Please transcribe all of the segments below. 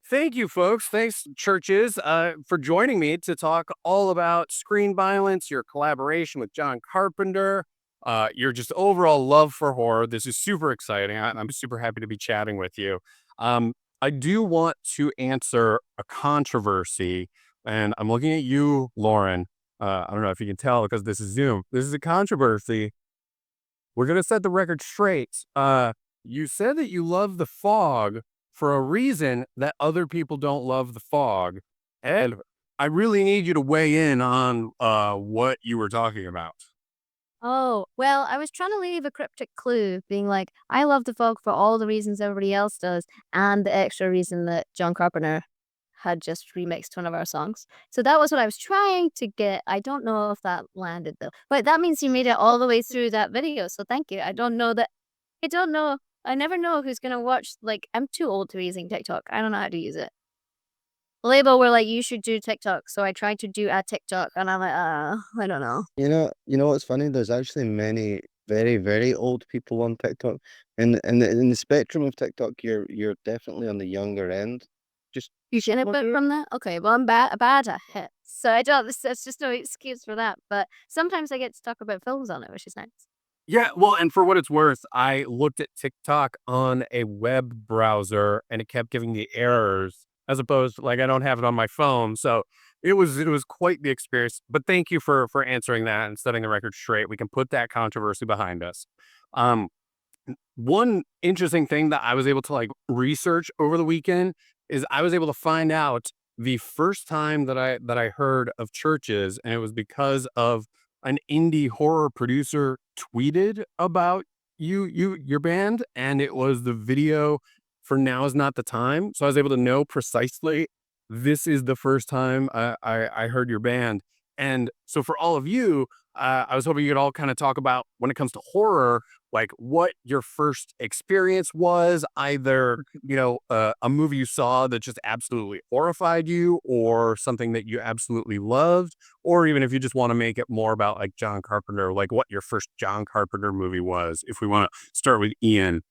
Thank you, folks. Thanks, churches, for joining me to talk all about screen violence, your collaboration with John Carpenter, your just overall love for horror. This is super exciting. I'm super happy to be chatting with you. I do want to answer a controversy, and I'm looking at you, Lauren. I don't know if you can tell because this is Zoom. This is a controversy. We're gonna set the record straight. You said that you love the fog for a reason that other people don't love the fog, and I really need you to weigh in on what you were talking about. Oh, well, I was trying to leave a cryptic clue, being like, I love the fog for all the reasons everybody else does, and the extra reason that John Carpenter had just remixed one of our songs. So that was what I was trying to get. I don't know if that landed though. But that means you made it all the way through that video. So thank you. I don't know. I never know who's gonna watch. Like, I'm too old to be using TikTok. I don't know how to use it. Label were like, you should do TikTok. So I tried to do a TikTok and I'm like, I don't know. You know what's funny? There's actually many very, very old people on TikTok. In the spectrum of TikTok, you're definitely on the younger end. Just You just benefit wonder. from that? Okay, well, I'm bad at it. So I don't there's just no excuse for that, but sometimes I get to talk about films on it, which is nice. Yeah, well, and for what it's worth, I looked at TikTok on a web browser and it kept giving me errors as opposed to like I don't have it on my phone. So it was quite the experience. But thank you for answering that and setting the record straight. We can put that controversy behind us. Um, One interesting thing that I was able to like research over the weekend is I was able to find out the first time that I heard of churches, and it was because of an indie horror producer tweeted about your band, and it was the video for Now Is Not the Time. So I was able to know precisely this is the first time I heard your band. And so for all of you, I was hoping you could all kind of talk about when it comes to horror, like what your first experience was, either, a movie you saw that just absolutely horrified you or something that you absolutely loved, or even if you just want to make it more about like John Carpenter, like what your first John Carpenter movie was, if we want to start with Ian.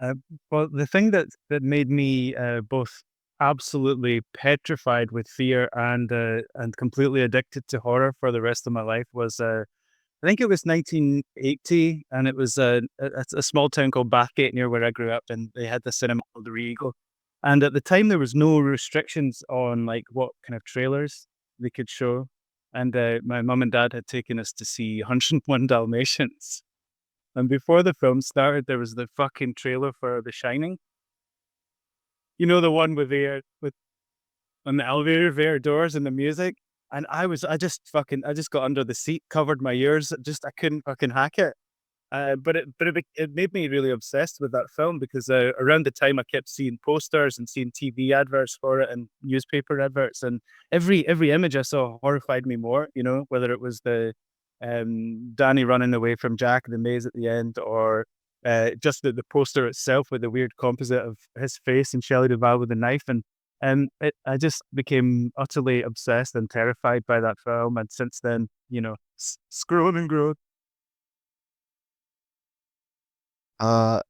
Uh, well, the thing that made me both absolutely petrified with fear and completely addicted to horror for the rest of my life was I think it was 1980, and it was a small town called Bathgate near where I grew up, and they had the cinema called the Regal. And at the time, there was no restrictions on like what kind of trailers they could show. And my mum and dad had taken us to see 101 Dalmatians. And before the film started, there was the fucking trailer for The Shining. You know, the one with with on the elevator, air doors and the music. And I just got under the seat, covered my ears. I couldn't fucking hack it. It made me really obsessed with that film because around the time I kept seeing posters and seeing TV adverts for it and newspaper adverts, and every image I saw horrified me more. You know, whether it was the Danny running away from Jack in the maze at the end, or just the poster itself with the weird composite of his face and Shelley Duvall with the knife, and I just became utterly obsessed and terrified by that film, and since then, scrolling and growth. Uh,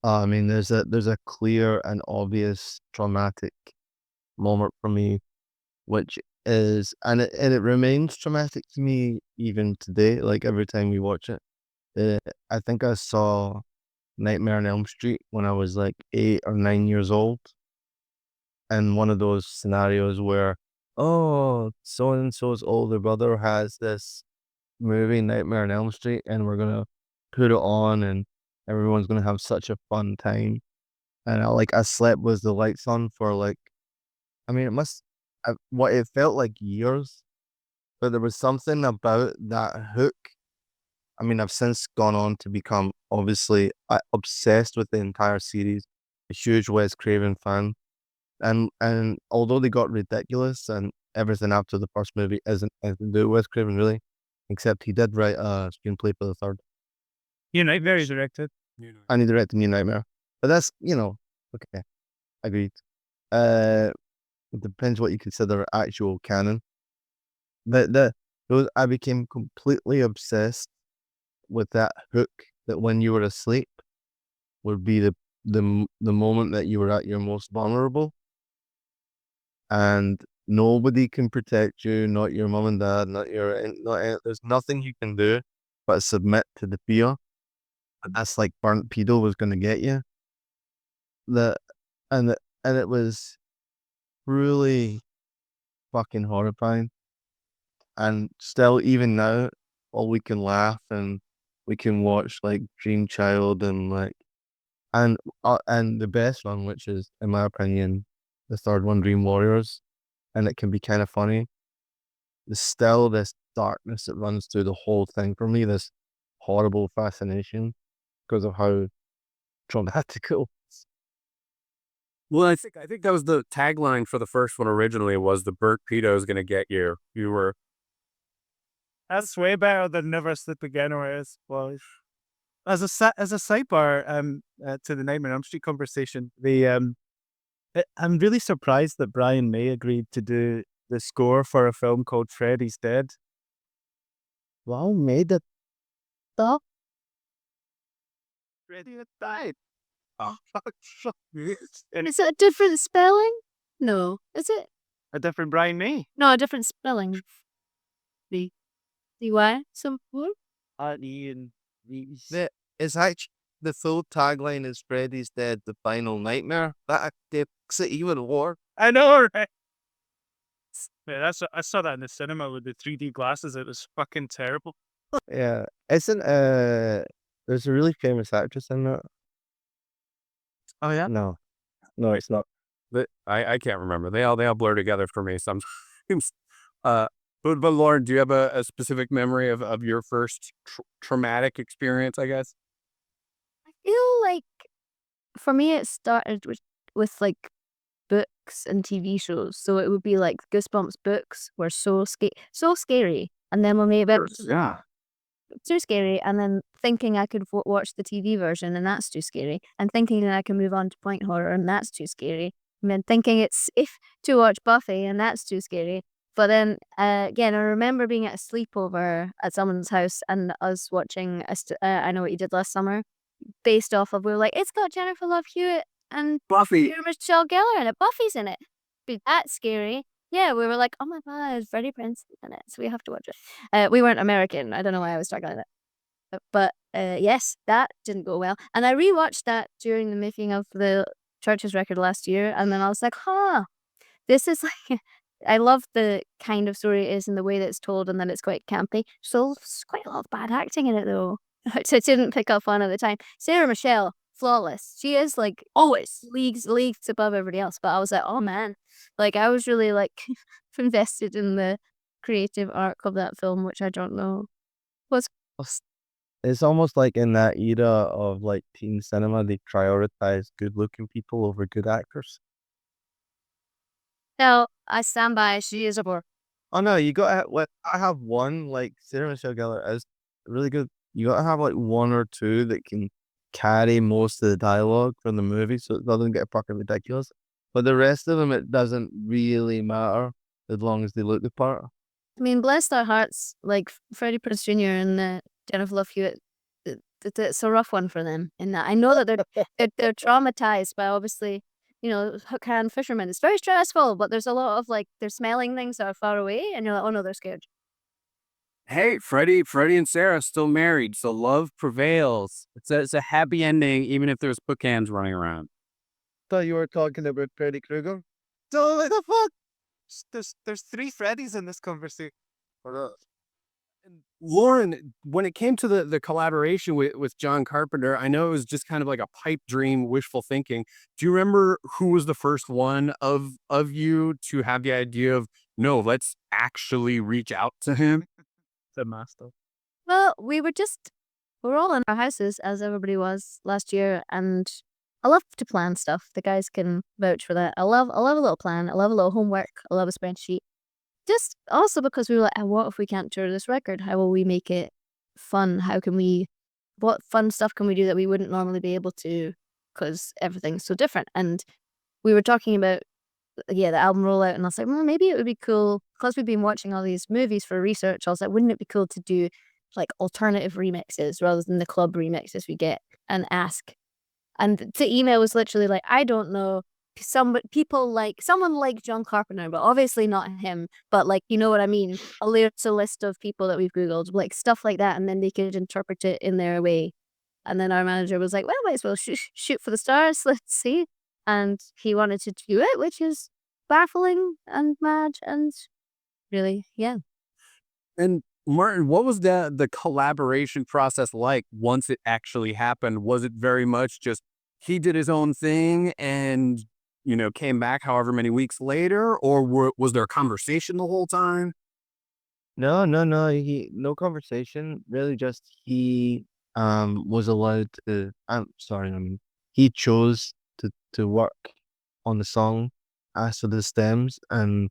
I mean, there's a clear and obvious traumatic moment for me, which is, and it remains traumatic to me even today. Like every time we watch it, I think I saw Nightmare on Elm Street when I was like 8 or 9 years old, and one of those scenarios where, oh, so and so's older brother has this movie Nightmare on Elm Street, and we're gonna put it on, and everyone's gonna have such a fun time. And I slept with the lights on for like, I mean, what it felt like years, but there was something about that hook. I mean, I've since gone on to become obviously obsessed with the entire series, a huge Wes Craven fan. And although they got ridiculous and everything after the first movie isn't anything to do with Craven really, except he did write a screenplay for the third, Nightmare directed. and he directed New Nightmare. But that's, okay, agreed. Uh, it depends what you consider actual canon. But I became completely obsessed with that hook that when you were asleep would be the moment that you were at your most vulnerable. and nobody can protect you, not your mom and dad, there's nothing you can do but submit to the fear that this like burnt pedo was going to get you. That and it was really fucking horrifying. And still, even now, all we can laugh and we can watch like Dream Child and like and the best one, which is in my opinion the third one, Dream Warriors, and it can be kind of funny. There's still this darkness that runs through the whole thing for me. This horrible fascination because of how traumatic it was. Well, I think that was the tagline for the first one originally was the burnt pedo is gonna get you. You were That's way better than Never Sleep Again or As well. As a sidebar, to the Nightmare on Elm Street conversation, I'm really surprised that Brian May agreed to do the score for a film called Freddy's Dead. Wow, made it. Stop. Freddy had died. Oh, And is it a different spelling? No. Is it? a different Brian May. No, a different spelling. The why? Some more? Ian. It's actually the full tagline is Freddy's Dead, the final nightmare. That makes it even worse. I know, right? Yeah, I saw that in the cinema with the 3D glasses. It was fucking terrible. Yeah, isn't there's a really famous actress in that. Oh yeah. No, it's not. I can't remember. They all blur together for me sometimes. But Lauren, do you have a specific memory of your first traumatic experience, I guess? I feel like for me it started with like books and TV shows. So it would be like Goosebumps books were so scary. And then when we Yeah. too scary, and then thinking I could watch the TV version and that's too scary, and thinking that I can move on to point horror and that's too scary, and then thinking it's safe to watch Buffy and that's too scary. But then again, I remember being at a sleepover at someone's house and us watching I Know What You Did Last Summer, based off of, we were like, it's got Jennifer Love Hewitt and Buffy. Michelle Gellar in it. Buffy's in it. Be that scary. Yeah, we were like, oh my god, Freddie Prinze in it, so we have to watch it. We weren't American. I don't know why I was talking like that. But yes, that didn't go well. And I rewatched that during the making of the Churches record last year, and then I was like, this is like, I love the kind of story it is and the way that it's told, and that it's quite campy. So there's quite a lot of bad acting in it though, which I didn't pick up on at the time. Sarah Michelle, flawless. She is like always leagues above everybody else. But I was like, oh man, like I was really like invested in the creative arc of that film, which I don't know was. It's almost like in that era of like teen cinema, they prioritize good-looking people over good actors. No, I stand by. She is a bore. Oh no, you gotta I have one, like Sarah Michelle Gellar is really good. You gotta have like one or two that can carry most of the dialogue from the movie so it doesn't get fucking ridiculous. But the rest of them, it doesn't really matter as long as they look the part. I mean, bless their hearts, like Freddie Prinze Jr. and Jennifer Love Hewitt. It's a rough one for them. In that, I know that they're traumatized by obviously, hook hand fishermen. It's very stressful, but there's a lot of like they're smelling things that are far away, and you're like, oh no, they're scared. Hey, Freddie and Sarah still married, so love prevails. It's a happy ending, even if there's bookends running around. Thought you were talking about Freddy Krueger. So what the fuck? There's 3 Freddys in this conversation. Lauren, when it came to the collaboration with John Carpenter, I know it was just kind of like a pipe dream, wishful thinking. Do you remember who was the first one of you to have the idea of, no, let's actually reach out to him? The master. Well, we were all in our houses as everybody was last year, and I love to plan stuff. The guys can vouch for that. I love a little plan. I love a little homework. I love a spreadsheet. Just also because we were like, what if we can't tour this record? How will we make it fun? What fun stuff can we do that we wouldn't normally be able to because everything's so different? And we were talking about, the album rollout, and I was like, well, maybe it would be cool because we've been watching all these movies for research. I was like, wouldn't it be cool to do like alternative remixes rather than the club remixes we get and ask? And the email was literally like, I don't know people like someone like John Carpenter, but obviously not him, but like, you know what I mean? It's a list of people that we've Googled, like stuff like that, and then they could interpret it in their way. And then our manager was like, well, might as well shoot for the stars. Let's see. And he wanted to do it, which is baffling and mad and really, yeah. And Martin, what was the collaboration process like once it actually happened? Was it very much just he did his own thing and, came back however many weeks later, or was there a conversation the whole time? No. No conversation. Really, just he was allowed to. I'm sorry. He chose to work on the song as to the stems, and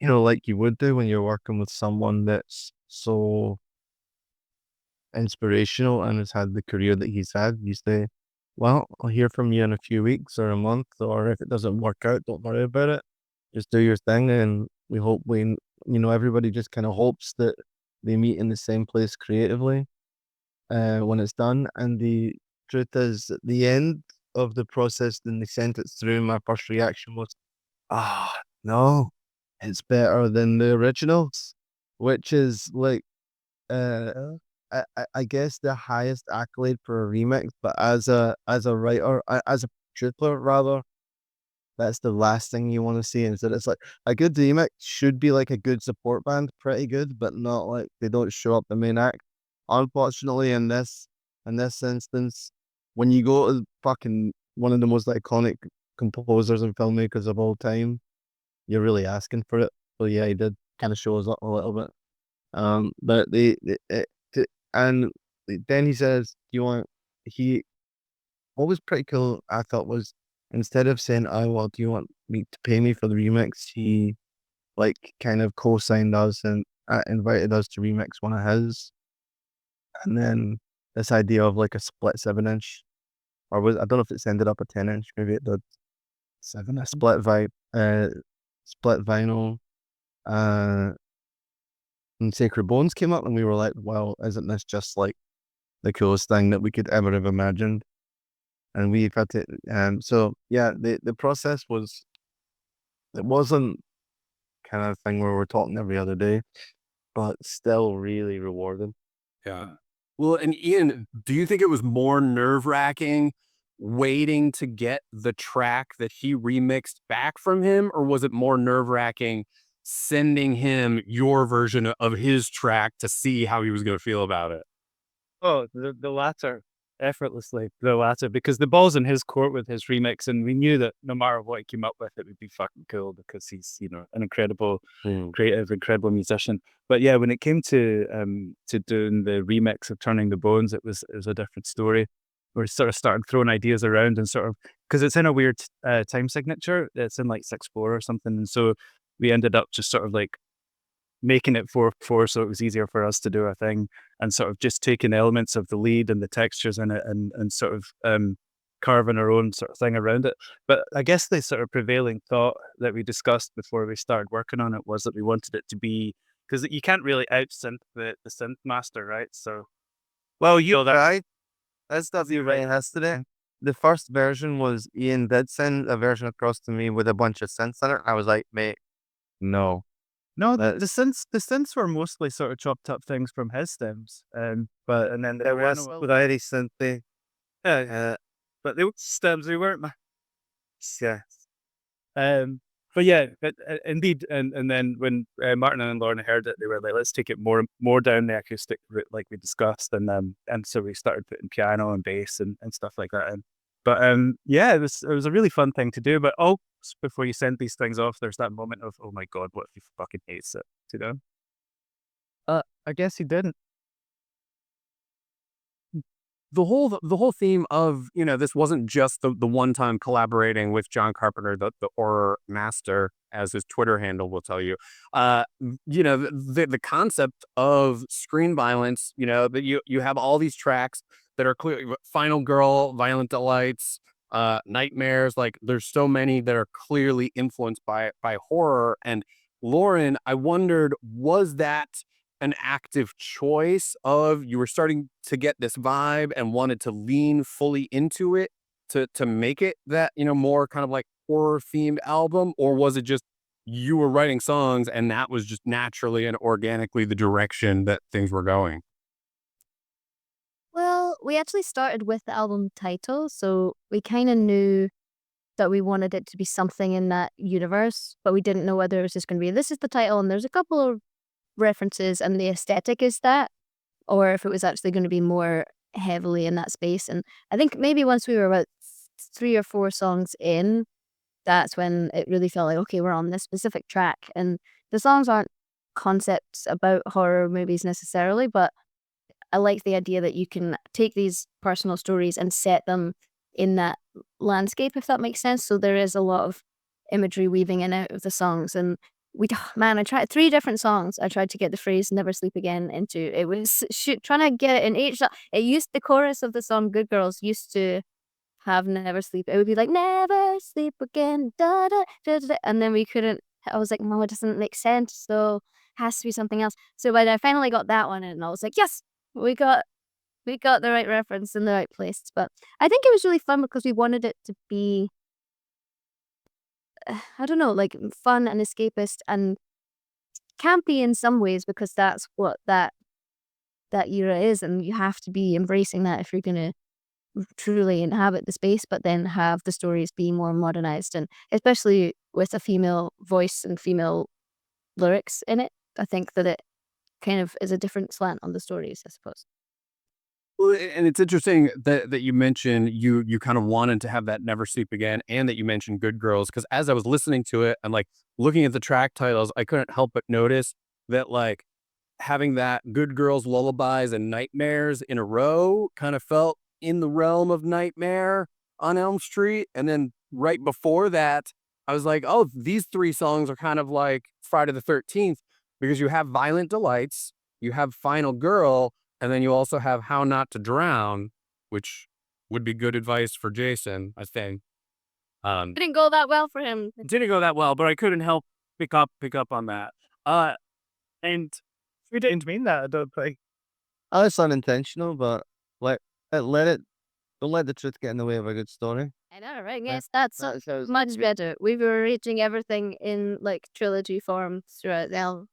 like you would do when you're working with someone that's so inspirational and has had the career that he's had. You say, "Well, I'll hear from you in a few weeks or a month, or if it doesn't work out, don't worry about it. Just do your thing." And we hope everybody just kind of hopes that they meet in the same place creatively when it's done. And the truth is, at the end of the process, when they sent it through, my first reaction was, "Ah, no, it's better than the originals," which is like, uh, I guess the highest accolade for a remix. But as a writer, as a producer rather, that's the last thing you want to see. Is that it's like a good remix should be like a good support band, pretty good, but not like they don't show up the main act. Unfortunately, in this instance, when you go to fucking one of the most iconic composers and filmmakers of all time, you're really asking for it. So yeah, he did kind of show us up a little bit. But and then he says, "Do you want?" He What was pretty cool, I thought, was instead of saying, "Oh well, do you want me to pay me for the remix?" He like kind of co-signed us and invited us to remix one of his. And then this idea of like a split 7 inch, or I don't know if it's ended up a 10 inch, maybe it did. A split vinyl, uh, and Sacred Bones came up, and we were like, "Well, isn't this just like the coolest thing that we could ever have imagined?" And we've had to, so yeah, the process it wasn't kind of thing where we're talking every other day, but still really rewarding. Yeah. Well, and Ian, do you think it was more nerve-wracking waiting to get the track that he remixed back from him, or was it more nerve-wracking sending him your version of his track to see how he was going to feel about it? Oh, the latter, effortlessly, the latter, because the ball's in his court with his remix, and we knew that no matter what he came up with, it would be fucking cool because he's, an incredible Hmm. creative, incredible musician. But yeah, when it came to doing the remix of Turning the Bones, it was a different story. We sort of started throwing ideas around and sort of, because it's in a weird time signature. It's in like 6/4 or something, and so we ended up just sort of like making it 4/4 so it was easier for us to do a thing, and sort of just taking elements of the lead and the textures in it and sort of carving our own sort of thing around it. But I guess the sort of prevailing thought that we discussed before we started working on it was that we wanted it to be, because you can't really out synth the synth master, right? So, well, you know that. Right? That's stuff you right yesterday. The first version was Ian did send a version across to me with a bunch of synths in it. I was like, "Mate, no." No, the That's synths were mostly sort of chopped up things from his stems, but and then the It was piano, very synthy. yeah, but they were stems. They weren't my, yeah. But yeah, but indeed, and then when Martin and Lorna heard it, they were like, "Let's take it more down the acoustic route, like we discussed," and so we started putting piano and bass and stuff like that in. But yeah, it was a really fun thing to do. But oh, before you send these things off, there's that moment of, oh my god, what if he fucking hates it, you know? I guess he didn't. The whole theme of, this wasn't just the one time collaborating with John Carpenter, the horror master, as his Twitter handle will tell you. The concept of screen violence, that you have all these tracks that are clearly Final Girl, Violent Delights, Nightmares, like there's so many that are clearly influenced by horror. And Lauren, I wondered, was that an active choice of you were starting to get this vibe and wanted to lean fully into it to make it that, more kind of like horror themed album, or was it just you were writing songs and that was just naturally and organically the direction that things were going? Well, we actually started with the album title, so we kind of knew that we wanted it to be something in that universe, but we didn't know whether it was just going to be this is the title and there's a couple of references and the aesthetic is that, or if it was actually going to be more heavily in that space. And I think maybe once we were about 3 or 4 songs in, that's when it really felt like, okay, we're on this specific track. And the songs aren't concepts about horror movies necessarily, but I like the idea that you can take these personal stories and set them in that landscape, if that makes sense. So there is a lot of imagery weaving in out of the songs. And man, I tried 3 different songs. I tried to get the phrase "never sleep again" into. It was trying to get it in each. It used the chorus of the song "Good Girls" used to have "never sleep." It would be like "never sleep again," da da da da, and then we couldn't. I was like, no, it doesn't make sense. So it has to be something else. So when I finally got that one, and I was like, yes, we got the right reference in the right place. But I think it was really fun because we wanted it to be, I don't know, like fun and escapist and campy in some ways because that's what that era is, and you have to be embracing that if you're gonna truly inhabit the space, but then have the stories be more modernized, and especially with a female voice and female lyrics in it, I think that it kind of is a different slant on the stories, I suppose. Well, and it's interesting that you mentioned you kind of wanted to have that "Never Sleep Again" and that you mentioned "Good Girls" because as I was listening to it and, like, looking at the track titles, I couldn't help but notice that, like, having that "Good Girls Lullabies" and "Nightmares" in a row kind of felt in the realm of Nightmare on Elm Street, and then right before that, I was like, "Oh, these 3 songs are kind of like Friday the 13th," because you have "Violent Delights," you have "Final Girl," and then you also have "How Not to Drown," which would be good advice for Jason, I think. Um, Didn't go that well for him. Didn't go that well, but I couldn't help pick up on that. And we didn't mean that. I don't think. Oh, it's unintentional, but let let it don't let the truth get in the way of a good story. I know, right? Yeah, Yes, that's that sounds much better. We were reaching everything in like trilogy form throughout the album.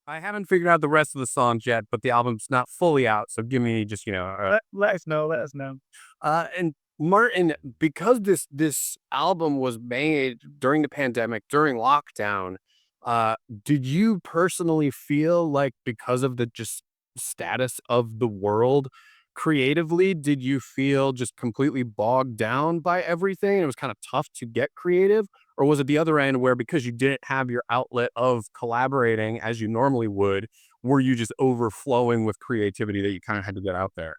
I haven't figured out the rest of the songs yet, but the album's not fully out, so give me just, Let us know. Let us know. And Martin, because this album was made during the pandemic, during lockdown, uh, did you personally feel like because of the just status of the world creatively, did you feel just completely bogged down by everything and it was kind of tough to get creative? Or was it the other end where because you didn't have your outlet of collaborating as you normally would, were you just overflowing with creativity that you kind of had to get out there?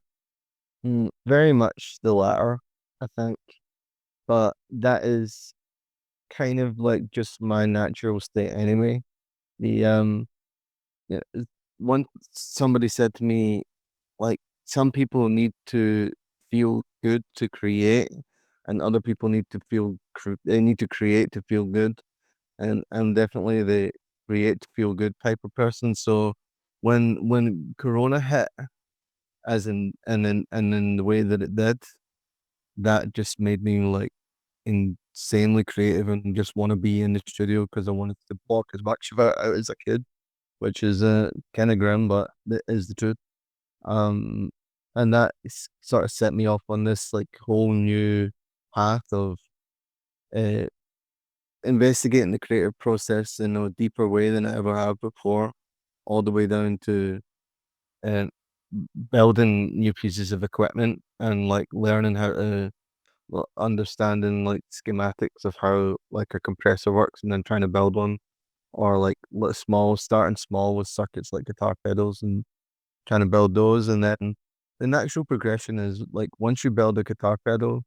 very much the latter, I think. But that is kind of like just my natural state anyway. The yeah, once somebody said to me, like, some people need to feel good to create, and other people need to they need to create to feel good. And I'm definitely the create to feel good type of person. So when Corona hit, as in and in the way that it did, that just made me like insanely creative and just want to be in the studio because I wanted to block as much of it out as I could, which is kind of grim, but that is the truth. Um, and that sort of set me off on this like whole new path of uh, investigating the creative process in a deeper way than I ever have before, all the way down to uh, building new pieces of equipment and like learning how to understanding like schematics of how like a compressor works and then trying to build one, or like starting small with circuits like guitar pedals and trying to build those. And then the natural progression is like once you build a guitar pedal,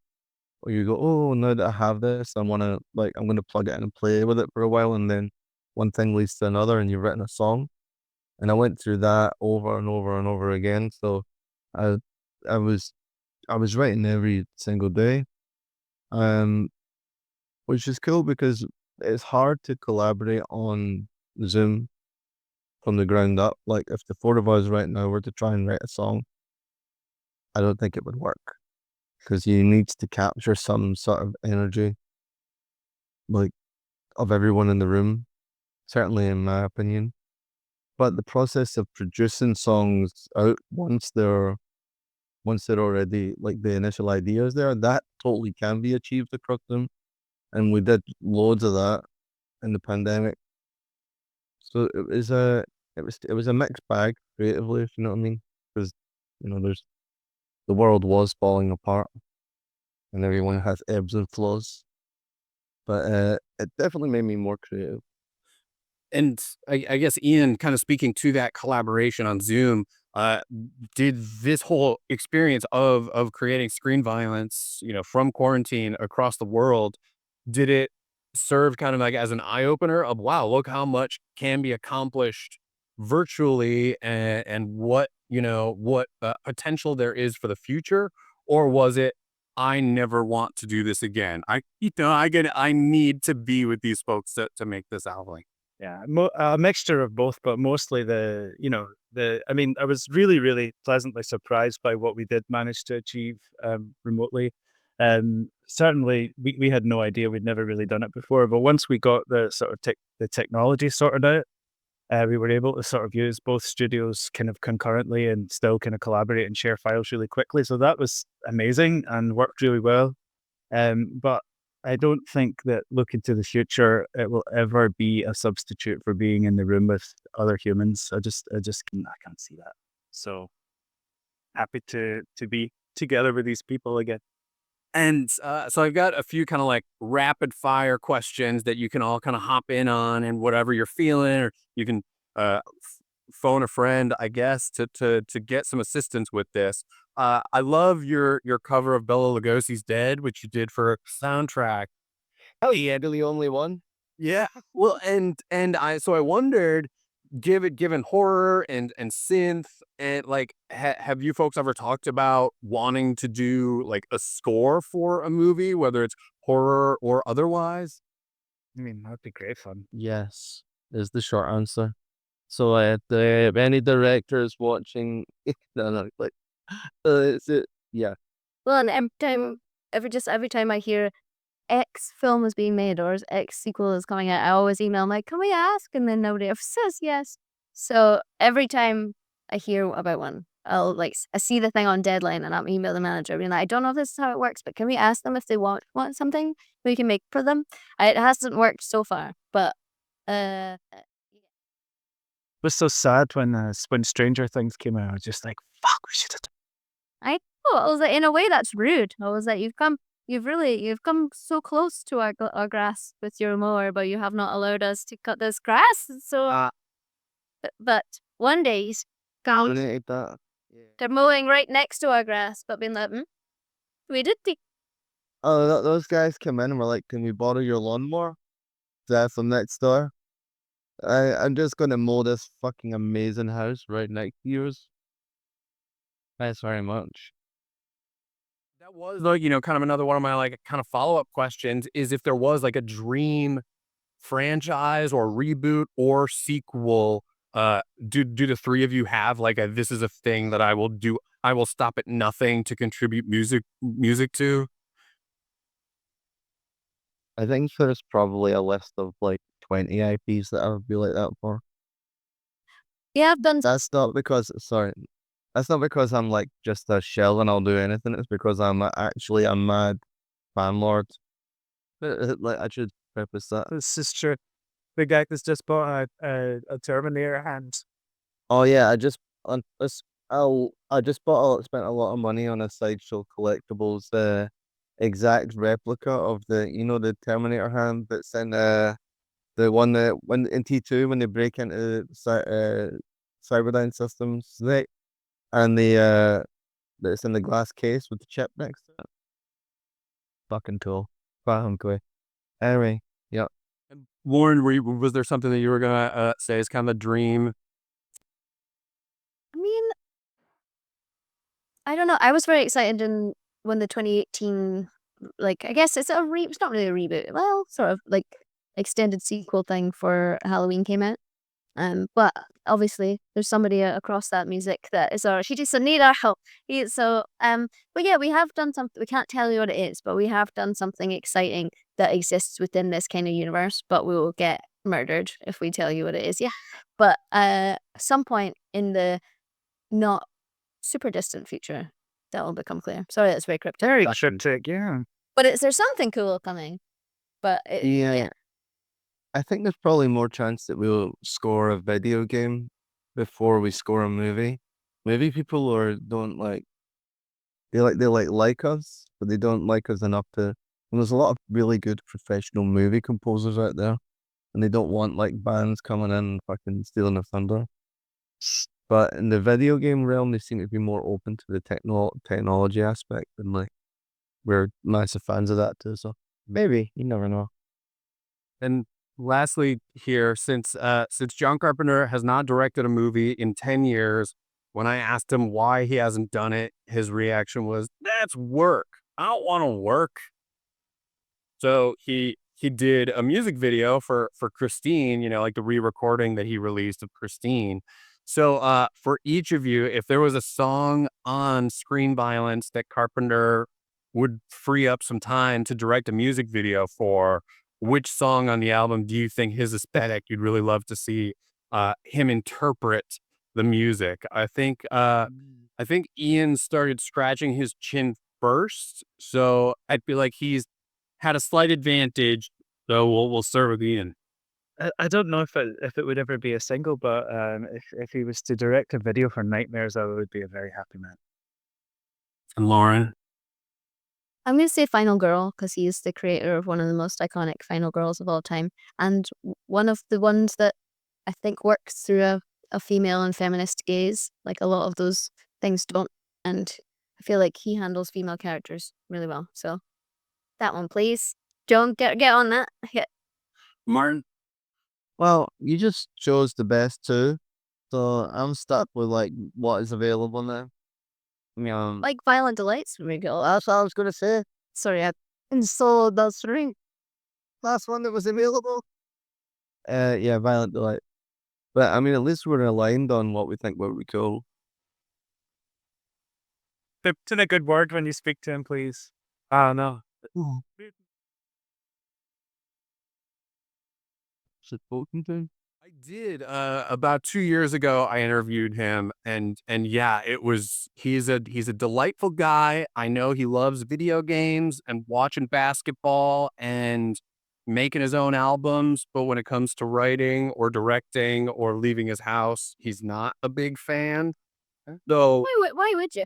or you go, oh, now that I have this, I'm gonna plug it in and play with it for a while, and then one thing leads to another, and you've written a song. And I went through that over and over and over again. So I I was I was writing every single day, um, which is cool because it's hard to collaborate on Zoom from the ground up. Like if the 4 of us right now were to try and write a song, I don't think it would work because you need to capture some sort of energy like of everyone in the room, certainly in my opinion. But the process of producing songs out once they're already like the initial ideas there, that totally can be achieved across them. And we did loads of that in the pandemic. So it was a mixed bag creatively, if you know what I mean. Because there's the world was falling apart, and everyone has ebbs and flows. But it definitely made me more creative. And I guess Ian, kind of speaking to that collaboration on Zoom, uh, did this whole experience of creating screen violence, from quarantine across the world, did it serve kind of like as an eye opener of wow, look how much can be accomplished virtually, and what potential there is for the future, or was it I never want to do this again? I need to be with these folks to make this album. Yeah, a mixture of both, but mostly I mean, I was really, really pleasantly surprised by what we did manage to achieve remotely. Certainly, we had no idea. We'd never really done it before, but once we got the sort of the technology sorted out, we were able to sort of use both studios kind of concurrently and still kind of collaborate and share files really quickly. So that was amazing and worked really well. But I don't think that looking to the future, it will ever be a substitute for being in the room with other humans. I can't see that. So happy to be together with these people again. And so I've got a few kind of like rapid fire questions that you can all kind of hop in on, and whatever you're feeling, or you can phone a friend, I guess, to get some assistance with this. I love your cover of Bela Lugosi's "Dead," which you did for a soundtrack. Hell yeah, they're the only one. Yeah, well, and I wondered, given horror and synth, and like, have you folks ever talked about wanting to do like a score for a movie, whether it's horror or otherwise? I mean, that'd be great fun. Yes, is the short answer. So if any directors watching, no, no, like, is it? Yeah, Well, and every time I hear X film is being made or X sequel is coming out, I always email like, can we ask? And then nobody ever says yes. So every time I hear about one, I see the thing on Deadline and I'll email the manager being like, I don't know if this is how it works, but can we ask them if they want something we can make for them? It hasn't worked so far, but It was so sad when Stranger Things came out. I was just like, fuck, we should have. I was like, in a way that's rude. I was like, you've come so close to our grass with your mower, but you have not allowed us to cut this grass. So, but one day he's gone. donated that. Yeah. They're mowing right next to our grass, but being like, we did the. Oh, those guys come in and were like, "Can we borrow your lawnmower?" That's from next door. I'm just gonna mow this fucking amazing house right next to yours. Thanks very much. That was like, kind of another one of my like kind of follow-up questions is if there was like a dream franchise or reboot or sequel, do the three of you have like this is a thing that I will stop at nothing to contribute music to? I think there's probably a list of like 20 IPs that I would be like that for. Yeah, I've done. That's not because, sorry, that's not because I'm like just a shell and I'll do anything. It's because I'm actually a mad fan lord. Like, I should preface that. This is true. The guy that's just bought a Terminator and Oh yeah, I just spent a lot of money on a Sideshow Collectibles exact replica of the Terminator hand that's in the one that when in T2 when they break into Cyberdyne Systems, and the that's in the glass case with the chip next to it. Fucking cool. Fucking cool. Anyway, yeah. And Lauren, was there something that you were gonna say is kind of a dream? I mean, I don't know. I was very excited when the 2018, like, I guess it's not really a reboot. Well, sort of like extended sequel thing for Halloween came out. But obviously there's somebody across that music that is she just need our help. But yeah, we have done something. We can't tell you what it is, but we have done something exciting that exists within this kind of universe. But we will get murdered if we tell you what it is. Yeah, but some point in the not super distant future, that will become clear. Sorry, that's very cryptic. Very cryptic, yeah. But there's something cool coming. But Yeah. I think there's probably more chance that we'll score a video game before we score a movie. Maybe people don't like they like us, but they don't like us enough to. And there's a lot of really good professional movie composers out there, and they don't want like bands coming in and fucking stealing their thunder. But in the video game realm, they seem to be more open to the technology aspect, and like we're massive fans of that too. So maybe you never know. And lastly, here, since John Carpenter has not directed a movie in 10 years, when I asked him why he hasn't done it, his reaction was, "That's work. I don't want to work." So he did a music video for Christine, like the re-recording that he released of Christine. So for each of you, if there was a song on Screen Violence that Carpenter would free up some time to direct a music video for, which song on the album do you think his aesthetic you'd really love to see him interpret the music? I think Iain started scratching his chin first, so I'd be like he's had a slight advantage. So we'll start with Iain. I don't know if it would ever be a single, but if he was to direct a video for Nightmares, I would be a very happy man. And Lauren. I'm going to say Final Girl because he's the creator of one of the most iconic Final Girls of all time. And one of the ones that I think works through a female and feminist gaze. Like a lot of those things don't. And I feel like he handles female characters really well. So that one, please. John, get on that. Yeah. Martin. Well, you just chose the best two, so I'm stuck with like what is available now. Like Violent Delights. We go. That's what I was gonna say. Sorry, And so that's the last one that was available. Yeah, Violent Delight. But I mean, at least we're aligned on what we think would be cool. Put in a good word when you speak to him, please. Oh no. I did. About 2 years ago, I interviewed him, and yeah, he's a delightful guy. I know he loves video games and watching basketball and making his own albums, but when it comes to writing or directing or leaving his house, he's not a big fan. Though, why would you?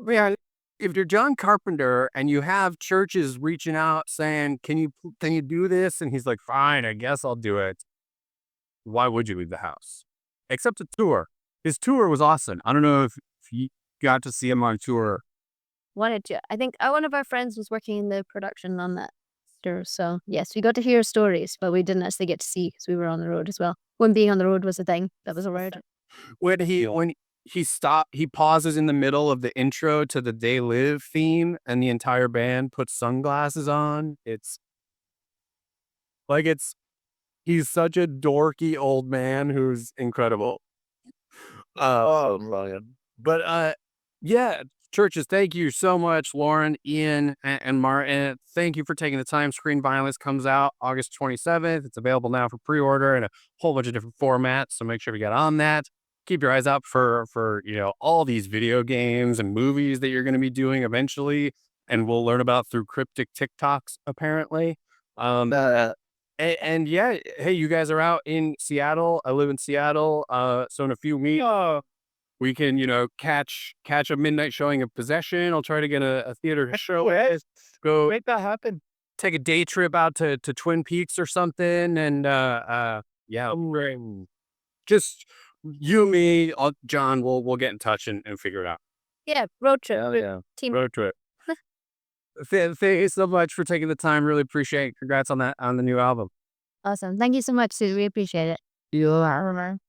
yeah, if you're John Carpenter and you have churches reaching out saying, "Can you do this?" and he's like, "Fine, I guess I'll do it." Why would you leave the house? Except a tour. His tour was awesome. I don't know if you got to see him on tour. Wanted to. I think one of our friends was working in the production on that tour. So yes, we got to hear stories, but we didn't actually get to see because we were on the road as well. When being on the road was a thing, that was a word. When he pauses in the middle of the intro to the They Live theme and the entire band puts sunglasses on. He's such a dorky old man who's incredible. Ryan. But yeah, churches, thank you so much, Lauren, Iain, and Martin. Thank you for taking the time. Screen Violence comes out August 27th. It's available now for pre-order in a whole bunch of different formats, so make sure to get on that. Keep your eyes out for all these video games and movies that you're going to be doing eventually, and we'll learn about through cryptic TikToks, apparently. And yeah, hey, you guys are out in Seattle. I live in Seattle. So in a few weeks, we can, catch a midnight showing of Possession. I'll try to get a theater show. Go Make that happen. take a day trip out to Twin Peaks or something. And yeah, just you, me, John. We'll get in touch and figure it out. Yeah, road trip. Hell yeah. Team. Road trip. Thank you so much for taking the time. Really appreciate it. Congrats on the new album. Awesome. Thank you so much, Sue. We appreciate it. You are, man.